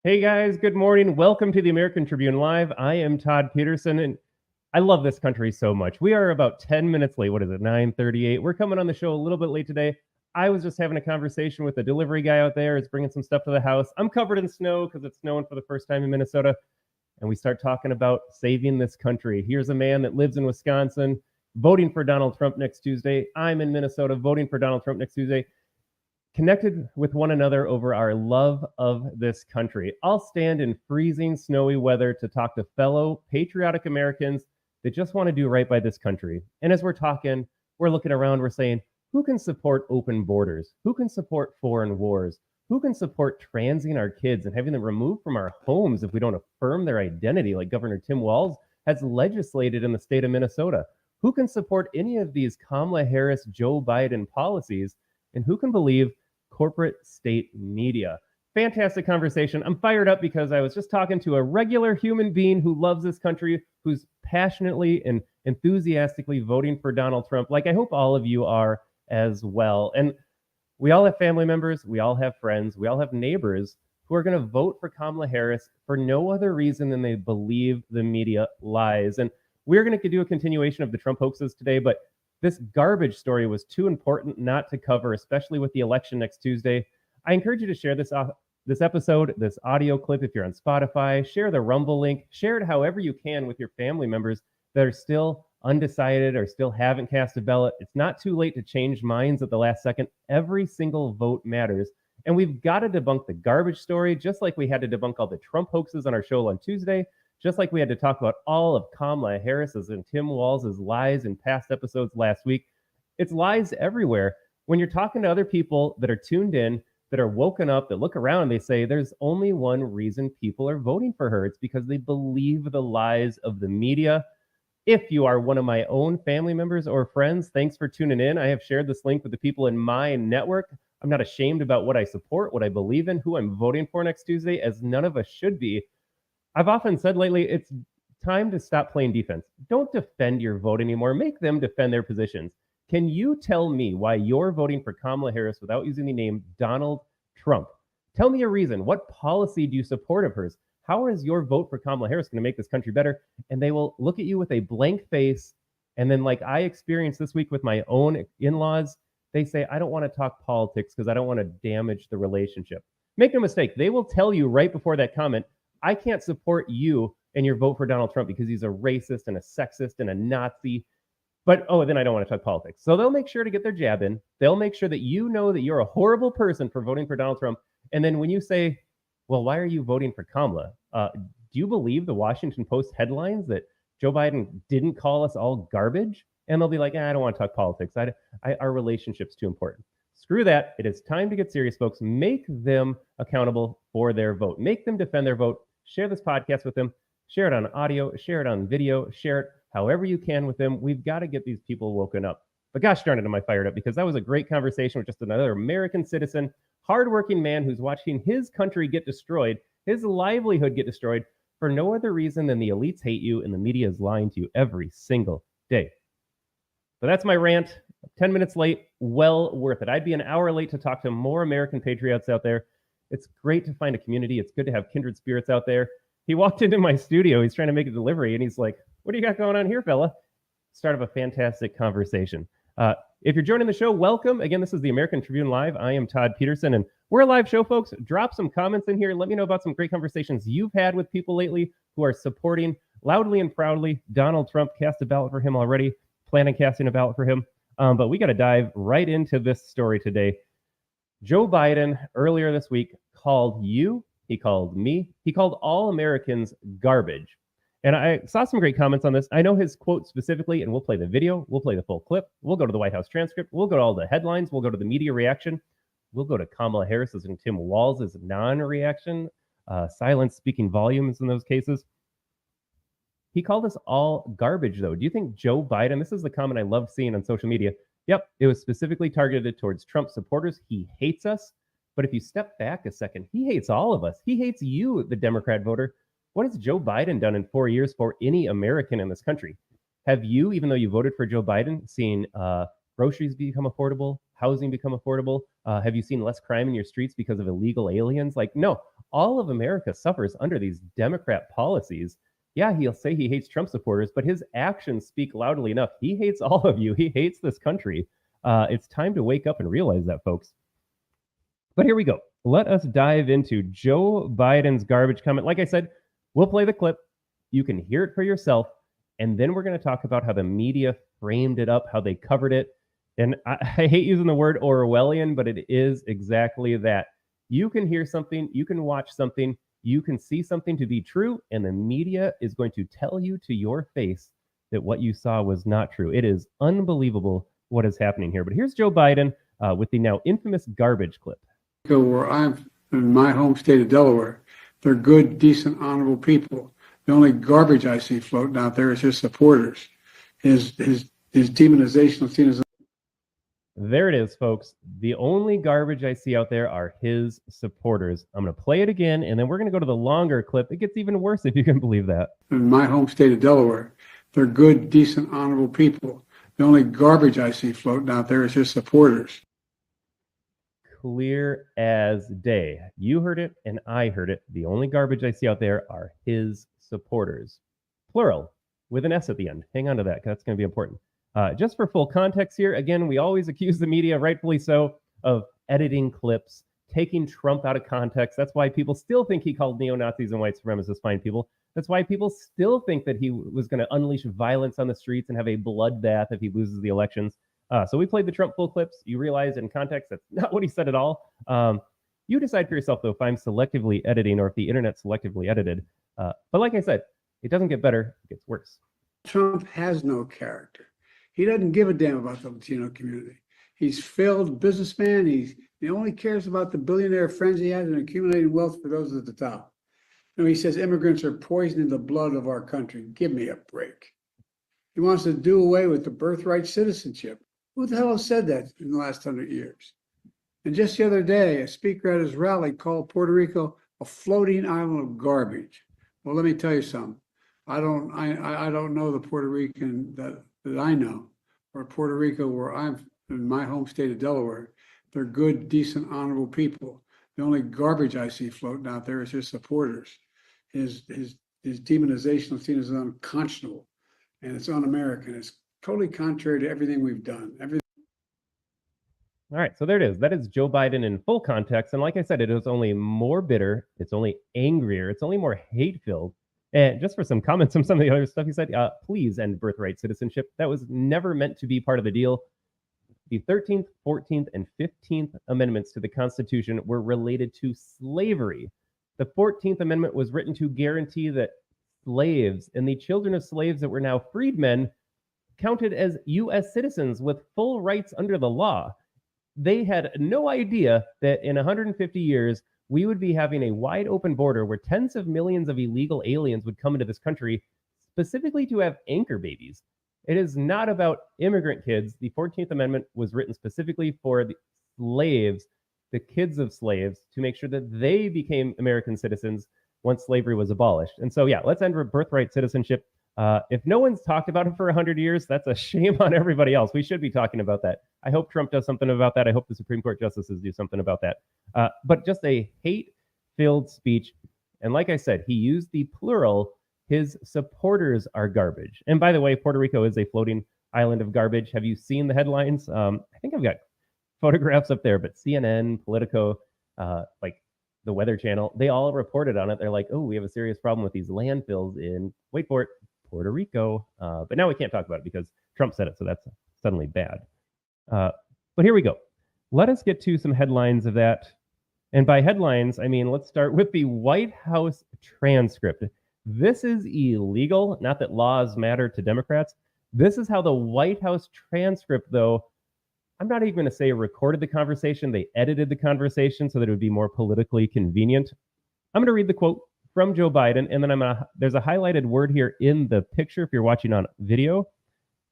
Hey guys, good morning. Welcome to the American Tribune Live. I am Todd Peterson, and I love this country so much. We are about 10 minutes late. What is it, 9:38? We're coming on the show a little bit late today. I was just having a conversation with a delivery guy out there. He's bringing some stuff to the house. I'm covered in snow because it's snowing for the first time in Minnesota. And we start talking about saving this country. Here's a man that lives in Wisconsin, voting for Donald Trump next Tuesday. I'm in Minnesota, voting for Donald Trump next Tuesday, connected with one another over our love of this country. I'll stand in freezing, snowy weather to talk to fellow patriotic Americans that just want to do right by this country. And as we're talking, we're looking around, we're saying, who can support open borders? Who can support foreign wars? Who can support transing our kids and having them removed from our homes if we don't affirm their identity, like Governor Tim Walz has legislated in the state of Minnesota? Who can support any of these Kamala Harris, Joe Biden policies? And who can believe corporate state media? Fantastic conversation. I'm fired up because I was just talking to a regular human being who loves this country, who's passionately and enthusiastically voting for Donald Trump, like I hope all of you are as well. And we all have family members, we all have friends, we all have neighbors who are going to vote for Kamala Harris for no other reason than they believe the media lies. And we're going to do a continuation of the Trump hoaxes today, but this garbage story was too important not to cover, especially with the election next Tuesday. I encourage you to share this episode, this audio clip, if you're on Spotify. Share the Rumble link. Share it however you can with your family members that are still undecided or still haven't cast a ballot. It's not too late to change minds at the last second. Every single vote matters. And we've got to debunk the garbage story, just like we had to debunk all the Trump hoaxes on our show on Tuesday. Just like we had to talk about all of Kamala Harris's and Tim Walz's lies in past episodes last week. It's lies everywhere. When you're talking to other people that are tuned in, that are woken up, that look around, they say there's only one reason people are voting for her. It's because they believe the lies of the media. If you are one of my own family members or friends, thanks for tuning in. I have shared this link with the people in my network. I'm not ashamed about what I support, what I believe in, who I'm voting for next Tuesday, as none of us should be. I've often said lately, it's time to stop playing defense. Don't defend your vote anymore. Make them defend their positions. Can you tell me why you're voting for Kamala Harris without using the name Donald Trump? Tell me a reason. What policy do you support of hers? How is your vote for Kamala Harris going to make this country better? And they will look at you with a blank face. And then, like I experienced this week with my own in-laws, they say, I don't want to talk politics because I don't want to damage the relationship. Make no mistake. They will tell you right before that comment, I can't support you and your vote for Donald Trump because he's a racist and a sexist and a Nazi. But, then I don't want to talk politics. So they'll make sure to get their jab in. They'll make sure that you know that you're a horrible person for voting for Donald Trump. And then when you say, well, why are you voting for Kamala? Do you believe the Washington Post headlines that Joe Biden didn't call us all garbage? And they'll be like, I don't want to talk politics. Our relationship's too important. Screw that. It is time to get serious, folks. Make them accountable for their vote. Make them defend their vote. Share this podcast with them. Share it on audio. Share it on video. Share it however you can with them. We've got to get these people woken up. But gosh darn it, am I fired up, because that was a great conversation with just another American citizen, hardworking man who's watching his country get destroyed, his livelihood get destroyed for no other reason than the elites hate you and the media is lying to you every single day. So that's my rant. 10 minutes late, well worth it. I'd be an hour late to talk to more American patriots out there. It's great to find a community. It's good to have kindred spirits out there. He walked into my studio. He's trying to make a delivery, and he's like, what do you got going on here, fella? Start of a fantastic conversation. If you're joining the show, welcome. Again, this is the American Tribune Live. I am Todd Peterson, and we're a live show, folks. Drop some comments in here. Let me know about some great conversations you've had with people lately who are supporting loudly and proudly Donald Trump. Cast a ballot for him already. Plan on casting a ballot for him. But we got to dive right into this story today. Joe Biden earlier this week called you, he called me, he called all Americans garbage. And I saw some great comments on this. I know his quote specifically, and we'll play the video, we'll play the full clip, we'll go to the White House transcript, we'll go to all the headlines, we'll go to the media reaction, we'll go to Kamala Harris's and Tim Walz's non-reaction, silence speaking volumes in those cases. He called us all garbage, though. Do you think Joe Biden, this is the comment I love seeing on social media, yep, it was specifically targeted towards Trump supporters. He hates us. But if you step back a second, he hates all of us. He hates you, the Democrat voter. What has Joe Biden done in 4 years for any American in this country? Have you, even though you voted for Joe Biden, seen groceries become affordable, housing become affordable? Have you seen less crime in your streets because of illegal aliens? Like, no, All of America suffers under these Democrat policies. Yeah, he'll say he hates Trump supporters, but his actions speak loudly enough. He hates all of you. He hates this country. It's time to wake up and realize that, folks. But here we go. Let us dive into Joe Biden's garbage comment. Like I said, we'll play the clip. You can hear it for yourself. And then we're going to talk about how the media framed it up, how they covered it. And I hate using the word Orwellian, but it is exactly that. You can hear something, you can watch something, you can see something to be true, and the media is going to tell you to your face that what you saw was not true. It is unbelievable what is happening here. But here's Joe Biden with the now infamous garbage clip. Where I'm in my home state of Delaware, they're good, decent, honorable people. The only garbage I see floating out there is his supporters. His demonization of seen as. There it is, folks. The only garbage I see out there are his supporters. I'm going to play it again, and then we're going to go to the longer clip. It gets even worse, if you can believe that. In my home state of Delaware, they're good, decent, honorable people. The only garbage I see floating out there is his supporters. Clear as day. You heard it, and I heard it. The only garbage I see out there are his supporters. Plural, with an S at the end. Hang on to that, because that's going to be important. Just for full context here, again, we always accuse the media, rightfully so, of editing clips, taking Trump out of context. That's why people still think he called neo-Nazis and white supremacists fine people. That's why people still think that he was going to unleash violence on the streets and have a bloodbath if he loses the elections. So we played the Trump full clips. You realize in context that's not what he said at all. You decide for yourself, though, if I'm selectively editing or if the internet's selectively edited. But like I said, it doesn't get better, it gets worse. Trump has no character. He doesn't give a damn about the Latino community. He's failed businessman. He only cares about the billionaire friends he has and accumulating wealth for those at the top. He says immigrants are poisoning the blood of our country. Give me a break. He wants to do away with the birthright citizenship. Who the hell has said that in the last 100 years? And just the other day, a speaker at his rally called Puerto Rico a floating island of garbage. Well, let me tell you something. I don't know the Puerto Rican that I know, or Puerto Rico, where I'm in my home state of Delaware. They're good, decent, honorable people. The only garbage I see floating out there is his supporters. His demonization of seen as unconscionable, and it's un-American. It's totally contrary to everything we've done. All right, so there it is. That is Joe Biden in full context. And like I said, it is only more bitter. It's only angrier. It's only more hate-filled. And just for some comments on some of the other stuff he said, please end birthright citizenship. That was never meant to be part of the deal. The 13th, 14th, and 15th Amendments to the Constitution were related to slavery. The 14th Amendment was written to guarantee that slaves and the children of slaves that were now freedmen counted as U.S. citizens with full rights under the law. They had no idea that in 150 years, we would be having a wide open border where tens of millions of illegal aliens would come into this country specifically to have anchor babies. It is not about immigrant kids. The 14th Amendment was written specifically for the slaves, the kids of slaves, to make sure that they became American citizens once slavery was abolished. And so, yeah, let's end birthright citizenship. If no one's talked about it for 100 years, that's a shame on everybody else. We should be talking about that. I hope Trump does something about that. I hope the Supreme Court justices do something about that. But just a hate-filled speech. And like I said, he used the plural. His supporters are garbage. And by the way, Puerto Rico is a floating island of garbage. Have you seen the headlines? I think I've got photographs up there, but CNN, Politico, like the Weather Channel, they all reported on it. They're like, oh, we have a serious problem with these landfills in, wait for it, Puerto Rico. But now we can't talk about it because Trump said it, so that's suddenly bad. But here we go. Let us get to some headlines of that. And by headlines, I mean, let's start with the White House transcript. This is illegal. Not that laws matter to Democrats. This is how the White House transcript, though, I'm not even going to say recorded the conversation. They edited the conversation so that it would be more politically convenient. I'm going to read the quote from Joe Biden, and then there's a highlighted word here in the picture if you're watching on video.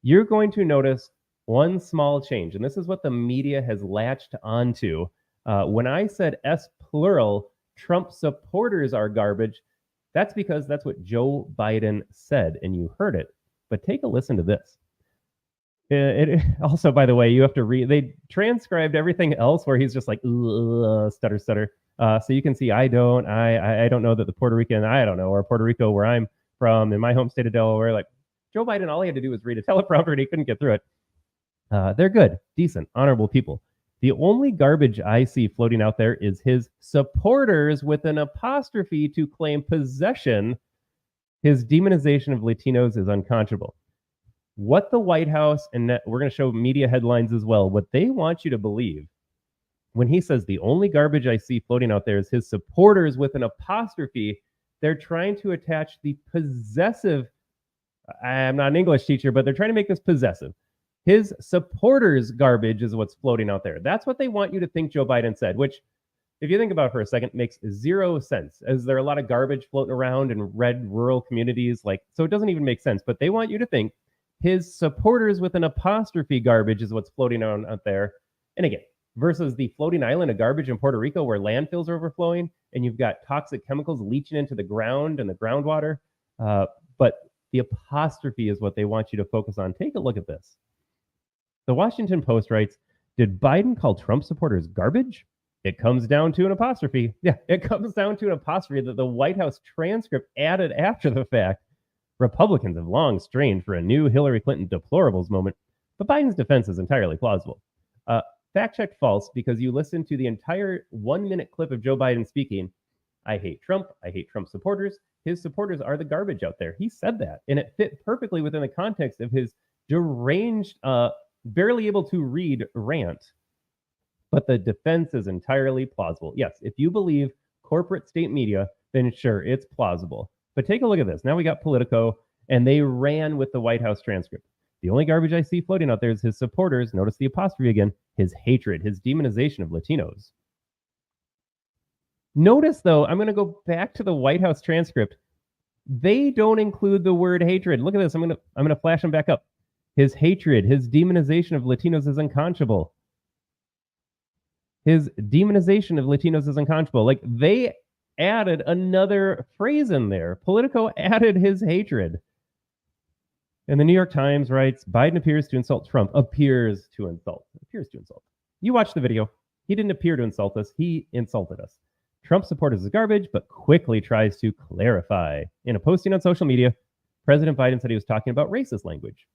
You're going to notice one small change, and this is what the media has latched onto. When I said S plural, Trump supporters are garbage, that's because that's what Joe Biden said, and you heard it. But take a listen to this. Also, by the way, you have to read. They transcribed everything else where he's just like stutter stutter. So you can see I don't know that the Puerto Rican I don't know or Puerto Rico where I'm from in my home state of Delaware. Like Joe Biden, all he had to do was read a teleprompter and he couldn't get through it. They're good, decent, honorable people. The only garbage I see floating out there is his supporters with an apostrophe to claim possession. His demonization of Latinos is unconscionable. What the White House, and we're going to show media headlines as well, what they want you to believe when he says the only garbage I see floating out there is his supporters with an apostrophe, they're trying to attach the possessive. I'm not an English teacher, but they're trying to make this possessive. His supporters' garbage is what's floating out there. That's what they want you to think Joe Biden said, which, if you think about it for a second, makes zero sense, as there are a lot of garbage floating around in red rural communities. So it doesn't even make sense. But they want you to think his supporters with an apostrophe garbage is what's floating around out there. And again, versus the floating island of garbage in Puerto Rico where landfills are overflowing and you've got toxic chemicals leaching into the ground and the groundwater. But the apostrophe is what they want you to focus on. Take a look at this. The Washington Post writes, did Biden call Trump supporters garbage? It comes down to an apostrophe. Yeah, it comes down to an apostrophe that the White House transcript added after the fact. Republicans have long strained for a new Hillary Clinton deplorables moment, but Biden's defense is entirely plausible. Fact checked false because you listen to the entire 1-minute clip of Joe Biden speaking. I hate Trump. I hate Trump supporters. His supporters are the garbage out there. He said that, and it fit perfectly within the context of his deranged, barely able to read rant. But the defense is entirely plausible. Yes, if you believe corporate state media, then sure, it's plausible. But take a look at this. Now we got Politico, and they ran with the White House transcript. The only garbage I see floating out there is his supporters, notice the apostrophe again, his hatred, his demonization of Latinos. Notice, though, I'm going to go back to the White House transcript. They don't include the word hatred. Look at this. I'm going to flash them back up. His hatred, his demonization of Latinos is unconscionable. His demonization of Latinos is unconscionable. Like, they added another phrase in there. Politico added his hatred. And the New York Times writes, Biden appears to insult Trump. Appears to insult. You watched the video. He didn't appear to insult us. He insulted us. Trump supporters is garbage, but quickly tries to clarify. In a posting on social media, President Biden said he was talking about racist language.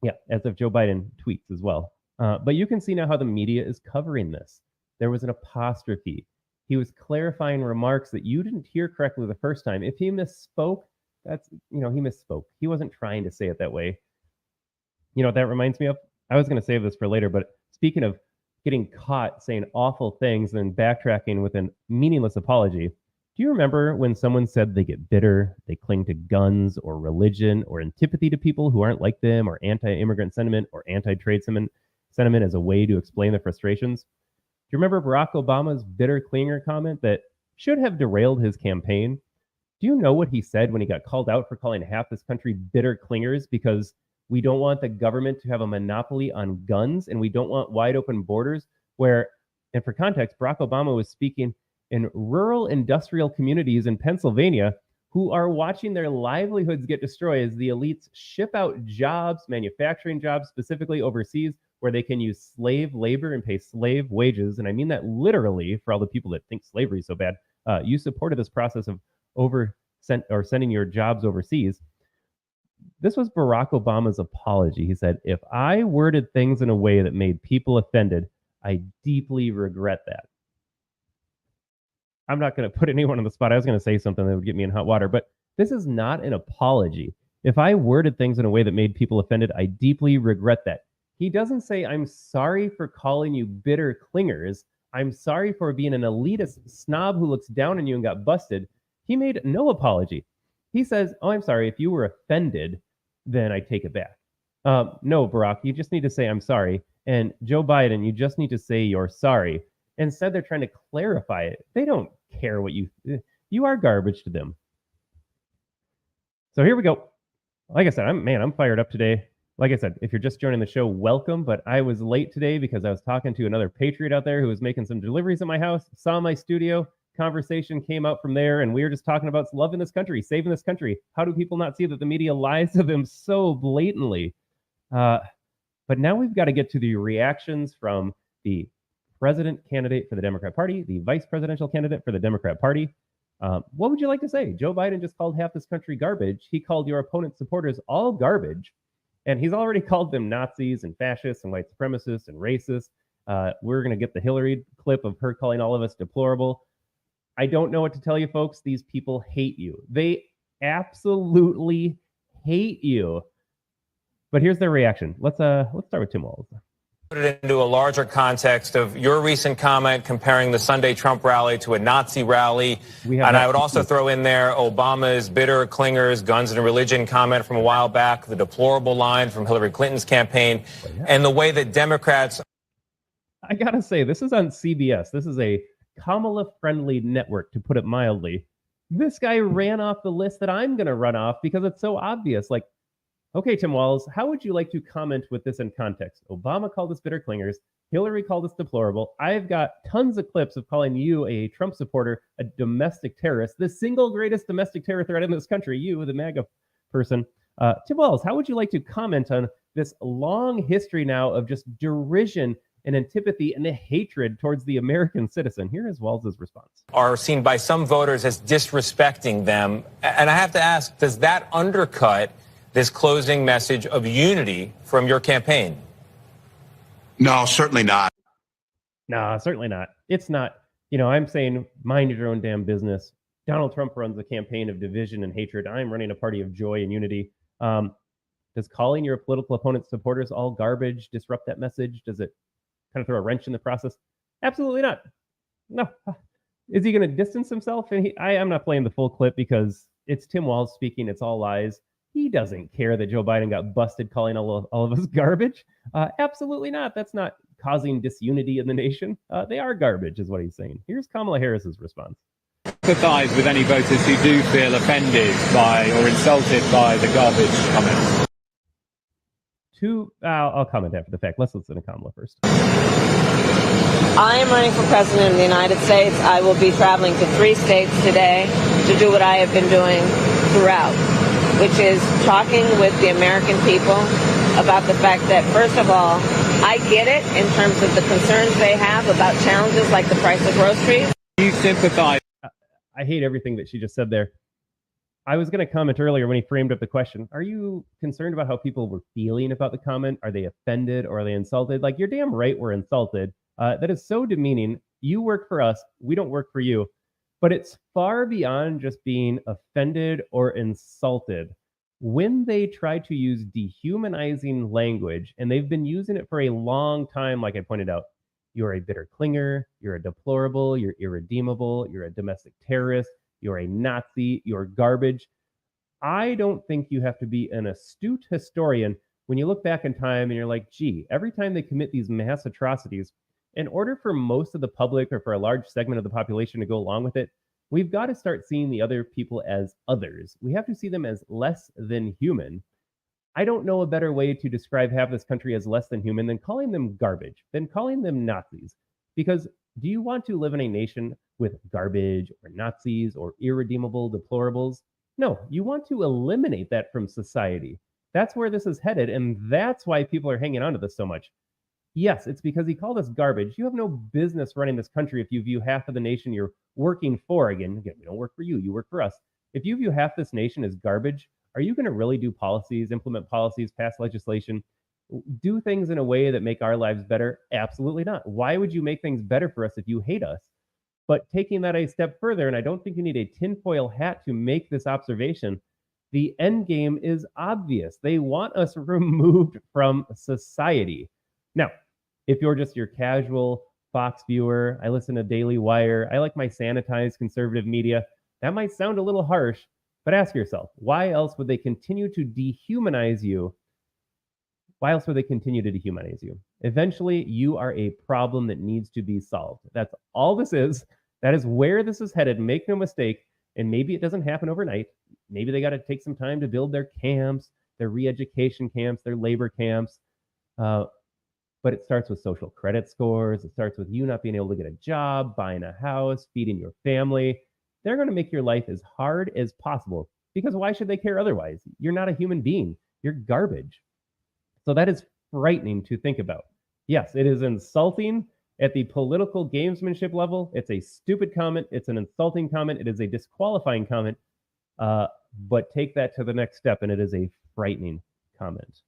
Yeah, as if Joe Biden tweets as well. But you can see now how the media is covering this. There was an apostrophe. He was clarifying remarks that you didn't hear correctly the first time. If he misspoke, he misspoke. He wasn't trying to say it that way. You know what that reminds me of? I was going to save this for later, but speaking of getting caught saying awful things and backtracking with a meaningless apology, do you remember when someone said they get bitter, they cling to guns or religion or antipathy to people who aren't like them, or anti-immigrant sentiment or anti-trade sentiment as a way to explain their frustrations? Do you remember Barack Obama's bitter clinger comment that should have derailed his campaign? Do you know what he said when he got called out for calling half this country bitter clingers because we don't want the government to have a monopoly on guns and we don't want wide open borders? Where, and for context, Barack Obama was speaking in rural industrial communities in Pennsylvania who are watching their livelihoods get destroyed as the elites ship out jobs, manufacturing jobs, specifically overseas, where they can use slave labor and pay slave wages. And I mean that literally for all the people that think slavery is so bad. You supported this process of sending your jobs overseas. This was Barack Obama's apology. He said, if I worded things in a way that made people offended, I deeply regret that. I'm not going to put anyone on the spot. I was going to say something that would get me in hot water, but this is not an apology. If I worded things in a way that made people offended, I deeply regret that. He doesn't say, I'm sorry for calling you bitter clingers. I'm sorry for being an elitist snob who looks down on you and got busted. He made no apology. He says, oh, I'm sorry. If you were offended, then I take it back. No, Barack, you just need to say, I'm sorry. And Joe Biden, you just need to say you're sorry. Instead, they're trying to clarify it. They don't care what you are garbage to them. So here we go. Like I said, I'm fired up today. Like I said, if you're just joining the show, welcome. But I was late today because I was talking to another patriot out there who was making some deliveries at my house, saw my studio. Conversation came out from there, and we were just talking about loving this country, saving this country. How do people not see that the media lies to them so blatantly? But now we've got to get to the reactions from the president candidate for the Democrat Party, the vice presidential candidate for the Democrat Party. What would you like to say? Joe Biden just called half this country garbage. He called your opponent's supporters all garbage. And he's already called them Nazis and fascists and white supremacists and racists. We're going to get the Hillary clip of her calling all of us deplorable. I don't know what to tell you, folks. These people hate you. They absolutely hate you. But here's their reaction. Let's start with Tim Walz. Put it into a larger context of your recent comment comparing the Sunday Trump rally to a Nazi rally. And I would also throw in there Obama's bitter clingers, guns and religion comment from a while back, the deplorable line from Hillary Clinton's campaign, and the way that Democrats. I got to say, this is on CBS. This is a Kamala-friendly network, to put it mildly. This guy ran off the list that I'm going to run off because it's so obvious. Like, okay, Tim Walz, how would you like to comment with this in context? Obama called us bitter clingers. Hillary called us deplorable. I've got tons of clips of calling you, a Trump supporter, a domestic terrorist, the single greatest domestic terror threat in this country, you, the MAGA person. Tim Walz, how would you like to comment on this long history now of just derision and antipathy and a hatred towards the American citizen? Here is Walz's response. Are seen by some voters as disrespecting them. And I have to ask, does that undercut this closing message of unity from your campaign? No, certainly not. No, certainly not. It's not. I'm saying mind your own damn business. Donald Trump runs a campaign of division and hatred. I'm running a party of joy and unity. Does calling your political opponent's supporters all garbage disrupt that message? Does it kind of throw a wrench in the process? Absolutely not. No. Is he going to distance himself? And I'm not playing the full clip because it's Tim Walz speaking. It's all lies. He doesn't care that Joe Biden got busted calling all of us garbage. Absolutely not. That's not causing disunity in the nation. They are garbage, is what he's saying. Here's Kamala Harris's response. Sympathize with any voters who do feel offended by or insulted by the garbage comments. I'll comment after the fact. Let's listen to Kamala first. I am running for president of the United States. I will be traveling to 3 states today to do what I have been doing throughout, which is talking with the American people about the fact that, first of all, I get it in terms of the concerns they have about challenges like the price of groceries. You sympathize. I hate everything that she just said there. I was going to comment earlier when he framed up the question. Are you concerned about how people were feeling about the comment? Are they offended or are they insulted? Like, you're damn right we're insulted. That is so demeaning. You work for us. We don't work for you. But it's far beyond just being offended or insulted. When they try to use dehumanizing language, and they've been using it for a long time, like I pointed out, you're a bitter clinger, you're a deplorable, you're irredeemable, you're a domestic terrorist, you're a Nazi, you're garbage. I don't think you have to be an astute historian when you look back in time and you're like, gee, every time they commit these mass atrocities, in order for most of the public or for a large segment of the population to go along with it, we've got to start seeing the other people as others. We have to see them as less than human. I don't know a better way to describe half this country as less than human than calling them garbage, than calling them Nazis. Because do you want to live in a nation with garbage or Nazis or irredeemable deplorables? No, you want to eliminate that from society. That's where this is headed, and that's why people are hanging on to this so much. Yes, it's because he called us garbage. You have no business running this country if you view half of the nation you're working for. Again, we don't work for you, you work for us. If you view half this nation as garbage, are you going to really do policies, implement policies, pass legislation, do things in a way that make our lives better? Absolutely not. Why would you make things better for us if you hate us? But taking that a step further, and I don't think you need a tinfoil hat to make this observation, the end game is obvious. They want us removed from society. Now, if you're just your casual Fox viewer, I listen to Daily Wire, I like my sanitized conservative media, that might sound a little harsh, but ask yourself, why else would they continue to dehumanize you? Why else would they continue to dehumanize you? Eventually, you are a problem that needs to be solved. That's all this is. That is where this is headed. Make no mistake. And maybe it doesn't happen overnight. Maybe they got to take some time to build their camps, their re-education camps, their labor camps. But it starts with social credit scores. It starts with you not being able to get a job, buying a house, feeding your family. They're going to make your life as hard as possible because why should they care otherwise? You're not a human being. You're garbage. So that is frightening to think about. Yes, it is insulting at the political gamesmanship level. It's a stupid comment. It's an insulting comment. It is a disqualifying comment. But take that to the next step, and it is a frightening comment.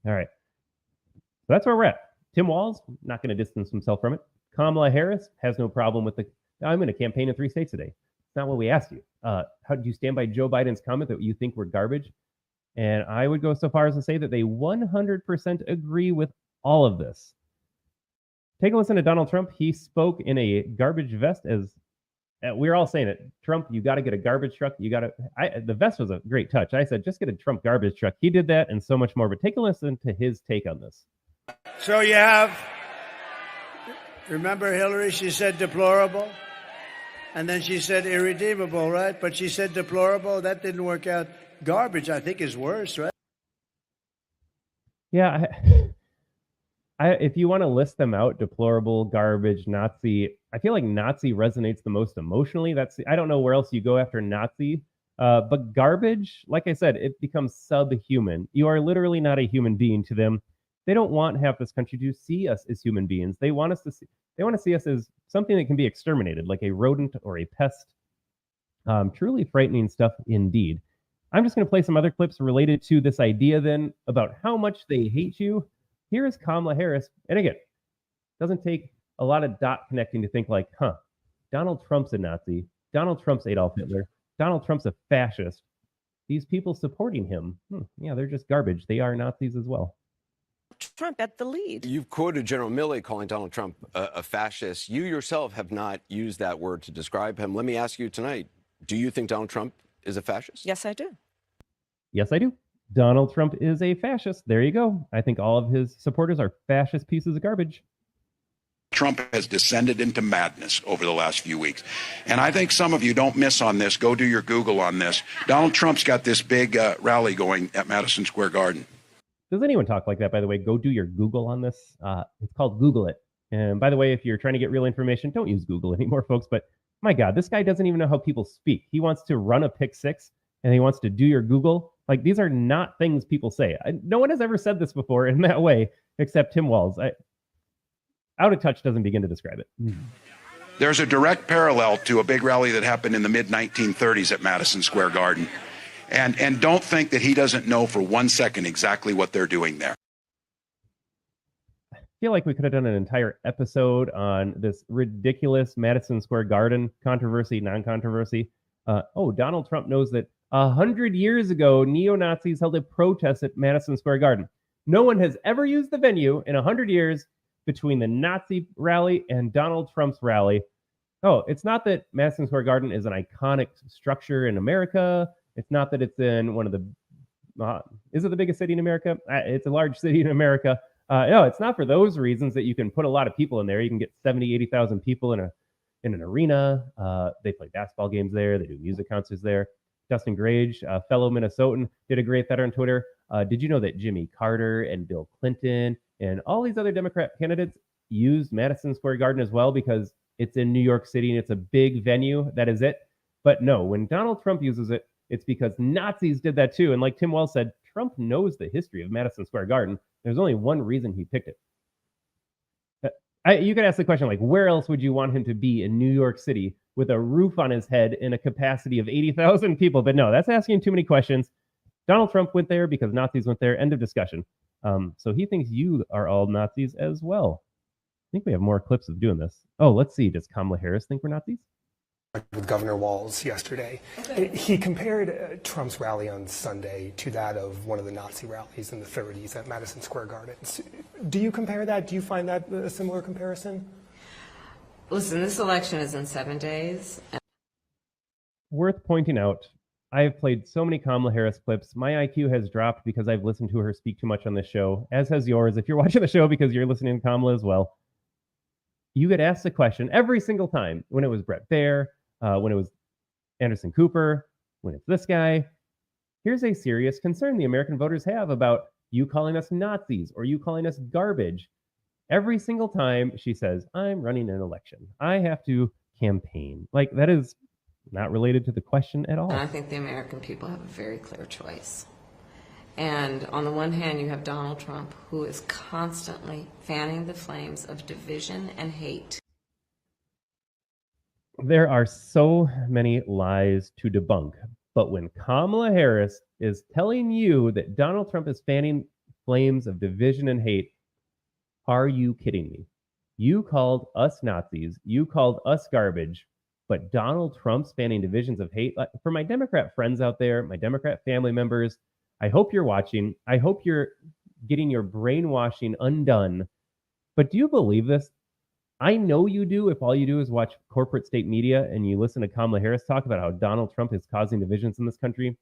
All right. So that's where we're at. Tim Walz, not going to distance himself from it. Kamala Harris has no problem with I'm going to campaign in 3 states today. It's not what we asked you. How do you stand by Joe Biden's comment that you think we're garbage? And I would go so far as to say that they 100% agree with all of this. Take a listen to Donald Trump. He spoke in a garbage vest as we're all saying it. Trump, you got to get a garbage truck. The vest was a great touch. I said, just get a Trump garbage truck. He did that and so much more. But take a listen to his take on this. So remember Hillary, she said deplorable, and then she said irredeemable, right? But she said deplorable. That didn't work out. Garbage, I think, is worse, right? Yeah. If you want to list them out, deplorable, garbage, Nazi, I feel like Nazi resonates the most emotionally. I don't know where else you go after Nazi. But garbage, like I said, it becomes subhuman. You are literally not a human being to them. They don't want half this country to see us as human beings. They want to see us as something that can be exterminated, like a rodent or a pest. Truly frightening stuff indeed. I'm just going to play some other clips related to this idea then about how much they hate you. Here is Kamala Harris. And again, doesn't take a lot of dot connecting to think like, Donald Trump's a Nazi. Donald Trump's Adolf Hitler. Donald Trump's a fascist. These people supporting him, yeah, they're just garbage. They are Nazis as well. Trump at the lead. You've quoted General Milley calling Donald Trump a fascist. You yourself have not used that word to describe him. Let me ask you tonight, do you think Donald Trump is a fascist? Yes, I do. Yes, I do. Donald Trump is a fascist. There you go. I think all of his supporters are fascist pieces of garbage. Trump has descended into madness over the last few weeks. And I think some of you don't miss on this. Go do your Google on this. Donald Trump's got this big rally going at Madison Square Garden. Does anyone talk like that, by the way? Go do your Google on this. It's called Google it. And by the way, if you're trying to get real information, don't use Google anymore, folks. But my God, this guy doesn't even know how people speak. He wants to run a pick six and he wants to do your Google. Like, these are not things people say. No one has ever said this before in that way, except Tim Walz. Out of touch doesn't begin to describe it. There's a direct parallel to a big rally that happened in the mid-1930s at Madison Square Garden. And don't think that he doesn't know for 1 second exactly what they're doing there. I feel like we could have done an entire episode on this ridiculous Madison Square Garden controversy, non-controversy. Donald Trump knows that 100 years ago, neo-Nazis held a protest at Madison Square Garden. No one has ever used the venue in 100 years between the Nazi rally and Donald Trump's rally. Oh, it's not that Madison Square Garden is an iconic structure in America. It's not that it's in one of the, is it the biggest city in America? It's a large city in America. No, it's not for those reasons that you can put a lot of people in there. You can get 70, 80,000 people in an arena. They play basketball games there. They do music concerts there. Dustin Grage, a fellow Minnesotan, did a great thread on Twitter. Did you know that Jimmy Carter and Bill Clinton and all these other Democrat candidates used Madison Square Garden as well because it's in New York City and it's a big venue? That is it. But no, when Donald Trump uses it, it's because Nazis did that too. And like Tim Wells said, Trump knows the history of Madison Square Garden. There's only one reason he picked it. You could ask the question, like, where else would you want him to be in New York City with a roof on his head in a capacity of 80,000 people? But no, that's asking too many questions. Donald Trump went there because Nazis went there. End of discussion. So he thinks you are all Nazis as well. I think we have more clips of doing this. Oh, let's see. Does Kamala Harris think we're Nazis? With Governor Walz yesterday. He compared Trump's rally on Sunday to that of one of the Nazi rallies in the 30s at Madison Square Garden. Do you compare that? Do you find that a similar comparison? Listen, this election is in 7 days. Worth pointing out, I've played so many Kamala Harris clips. My IQ has dropped because I've listened to her speak too much on this show, as has yours. If you're watching the show because you're listening to Kamala as well, you get asked a question every single time. When it was Brett Baier, when it was Anderson Cooper, when it's this guy. Here's a serious concern the American voters have about you calling us Nazis or you calling us garbage. Every single time she says, I'm running an election, I have to campaign. Like, that is not related to the question at all. And I think the American people have a very clear choice. And on the one hand, you have Donald Trump, who is constantly fanning the flames of division and hate. There are so many lies to debunk, but when Kamala Harris is telling you that Donald Trump is fanning flames of division and hate, are you kidding me? You called us Nazis, you called us garbage, but Donald Trump's fanning divisions of hate. For my Democrat friends out there, my Democrat family members, I hope you're watching. I hope you're getting your brainwashing undone. But do you believe this? I know you do if all you do is watch corporate state media and you listen to Kamala Harris talk about how Donald Trump is causing divisions in this country.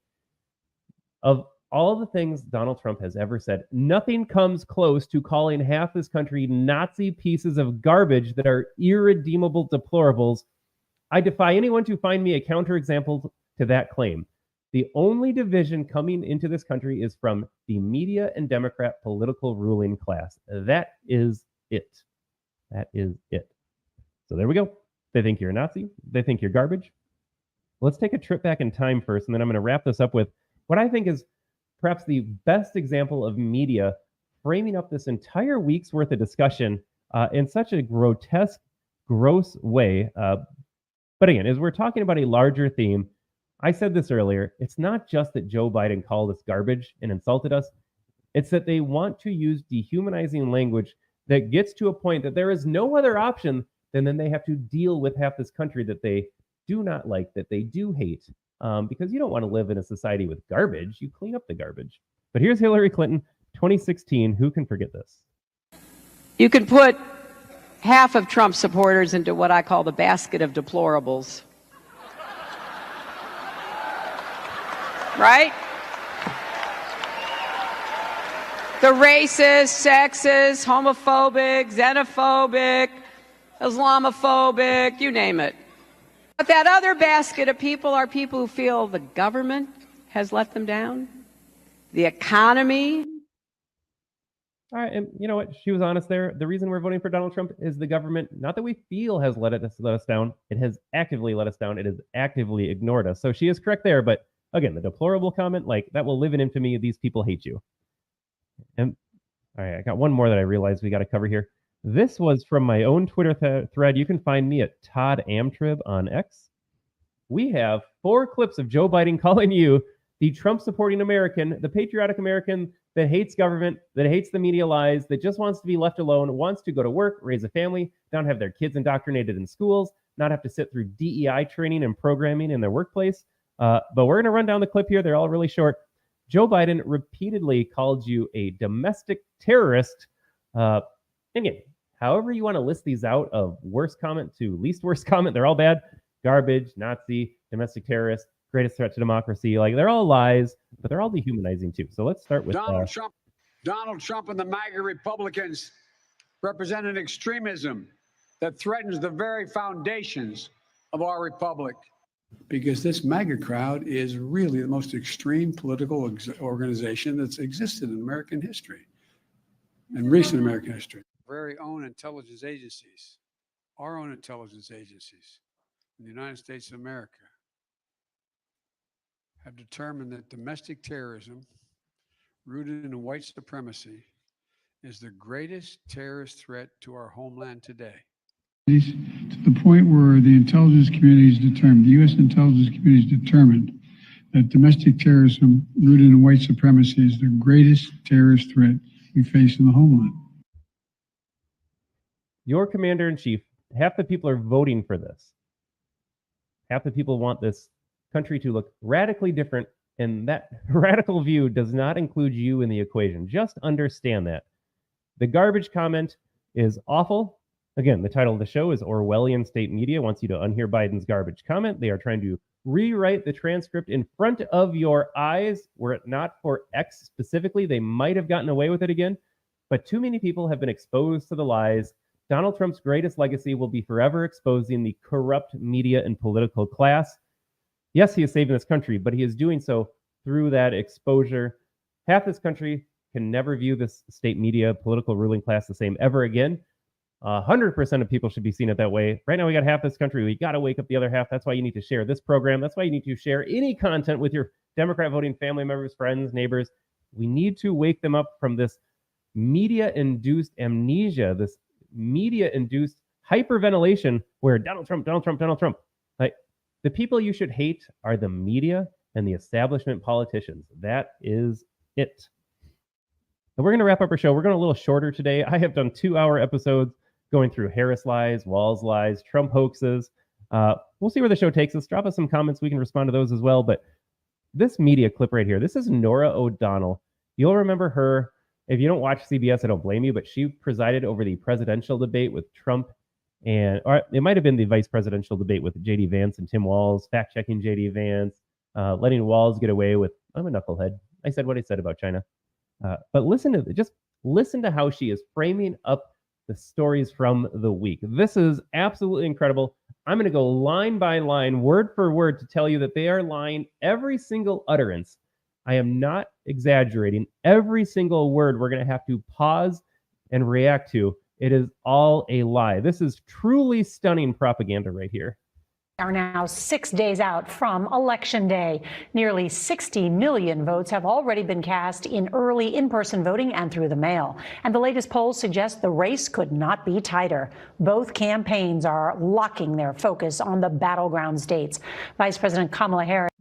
Of all the things Donald Trump has ever said, nothing comes close to calling half this country Nazi pieces of garbage that are irredeemable deplorables. I defy anyone to find me a counterexample to that claim. The only division coming into this country is from the media and Democrat political ruling class. That is it. That is it. So there we go. They think you're a Nazi. They think you're garbage. Let's take a trip back in time first, and then I'm going to wrap this up with what I think is perhaps the best example of media framing up this entire week's worth of discussion in such a grotesque, gross way. But again, as we're talking about a larger theme, I said this earlier, it's not just that Joe Biden called us garbage and insulted us. It's that they want to use dehumanizing language that gets to a point that there is no other option than then they have to deal with half this country that they do not like, that they do hate. Because you don't want to live in a society with garbage. You clean up the garbage. But here's Hillary Clinton, 2016. Who can forget this? You can put half of Trump supporters into what I call the basket of deplorables. Right? The racist, sexist, homophobic, xenophobic, Islamophobic, you name it. But that other basket of people are people who feel the government has let them down, the economy. All right, and you know what? She was honest there. The reason we're voting for Donald Trump is the government, not that we feel has let us down. It has actively let us down. It has actively ignored us. So she is correct there. But again, the deplorable comment, like that will live in infamy. These people hate you. And all right, I got one more that I realized we got to cover here. This was from my own Twitter thread. You can find me at Todd Amtrib on X. We have 4 clips of Joe Biden calling you the Trump-supporting American, the patriotic American that hates government, that hates the media lies, that just wants to be left alone, wants to go to work, raise a family, not have their kids indoctrinated in schools, not have to sit through DEI training and programming in their workplace. But we're going to run down the clip here. They're all really short. Joe Biden repeatedly called you a domestic terrorist. Again, however you want to list these out of worst comment to least worst comment, they're all bad. Garbage, Nazi, domestic terrorist, greatest threat to democracy. Like, they're all lies, but they're all dehumanizing too. So let's start with Donald Trump and the MAGA Republicans represent an extremism that threatens the very foundations of our republic. Because this MAGA crowd is really the most extreme political organization that's existed in American history, in recent American history. Very own intelligence agencies, our own intelligence agencies in the United States of America have determined that domestic terrorism rooted in white supremacy is the greatest terrorist threat to our homeland today. To the point where the intelligence community is determined, the U.S. intelligence community is determined that domestic terrorism rooted in white supremacy is the greatest terrorist threat we face in the homeland. your commander-in-chief. Half the people are voting for this. Half the people want this country to look radically different, and that radical view does not include you in the equation. Just understand that. The garbage comment is awful. Again, the title of the show is Orwellian State Media wants you to unhear Biden's garbage comment. They are trying to rewrite the transcript in front of your eyes. Were it not for X specifically, they might have gotten away with it again. But too many people have been exposed to the lies. Donald Trump's greatest legacy will be forever exposing the corrupt media and political class. Yes, he is saving this country, but he is doing so through that exposure. Half this country can never view this state media, political ruling class the same ever again. 100% of people should be seen it that way. Right now, we got half this country. We got to wake up the other half. That's why you need to share this program. That's why you need to share any content with your Democrat voting family members, friends, neighbors. We need to wake them up from this media-induced amnesia, this media-induced hyperventilation where Donald Trump, Donald Trump, Donald Trump. Like, the people you should hate are the media and the establishment politicians. That is it. And we're going to wrap up our show. We're going a little shorter today. I have done 2-hour episodes going through Harris lies, Walz lies, Trump hoaxes. We'll see where the show takes us. Drop us some comments. We can respond to those as well. But this media clip right here, this is Norah O'Donnell. You'll remember her. If you don't watch CBS, I don't blame you, but she presided over the presidential debate with Trump, or it might have been the vice presidential debate with J.D. Vance and Tim Walz, fact-checking J.D. Vance, letting Walz get away with, I'm a knucklehead. I said what I said about China. But listen to how she is framing up the stories from the week. This is absolutely incredible. I'm going to go line by line, word for word, to tell you that they are lying. Every single utterance. I am not exaggerating. Every single word we're going to have to pause and react to. It is all a lie. This is truly stunning propaganda right here. Are now 6 days out from Election Day. Nearly 60 million votes have already been cast in early in-person voting and through the mail. And the latest polls suggest the race could not be tighter. Both campaigns are locking their focus on the battleground states. Vice President Kamala Harris.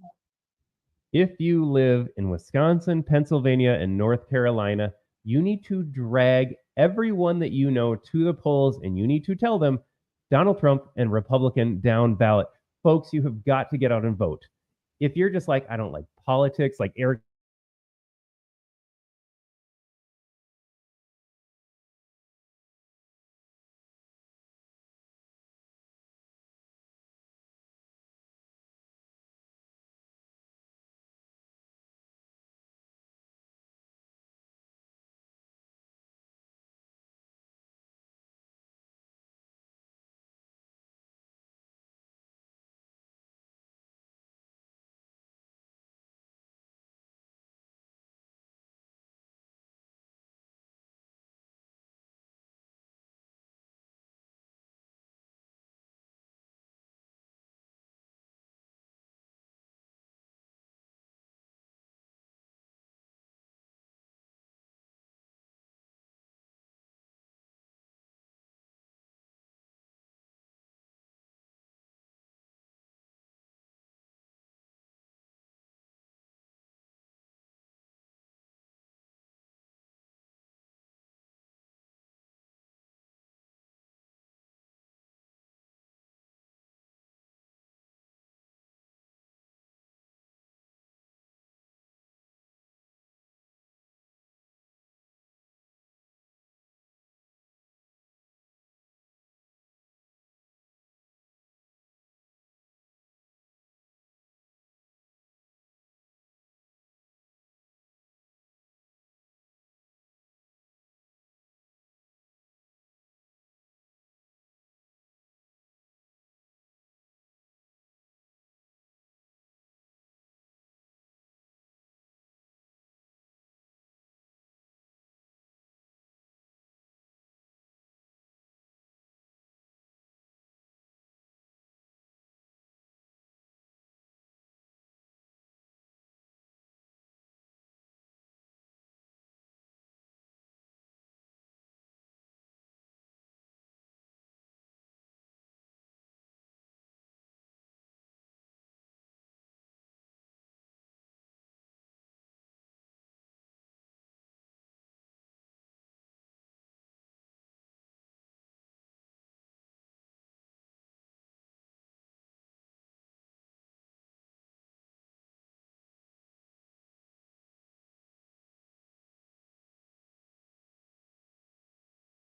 If you live in Wisconsin, Pennsylvania, and North Carolina, you need to drag everyone that you know to the polls, and you need to tell them Donald Trump and Republican down ballot. Folks, you have got to get out and vote. If you're just like, I don't like politics, like Eric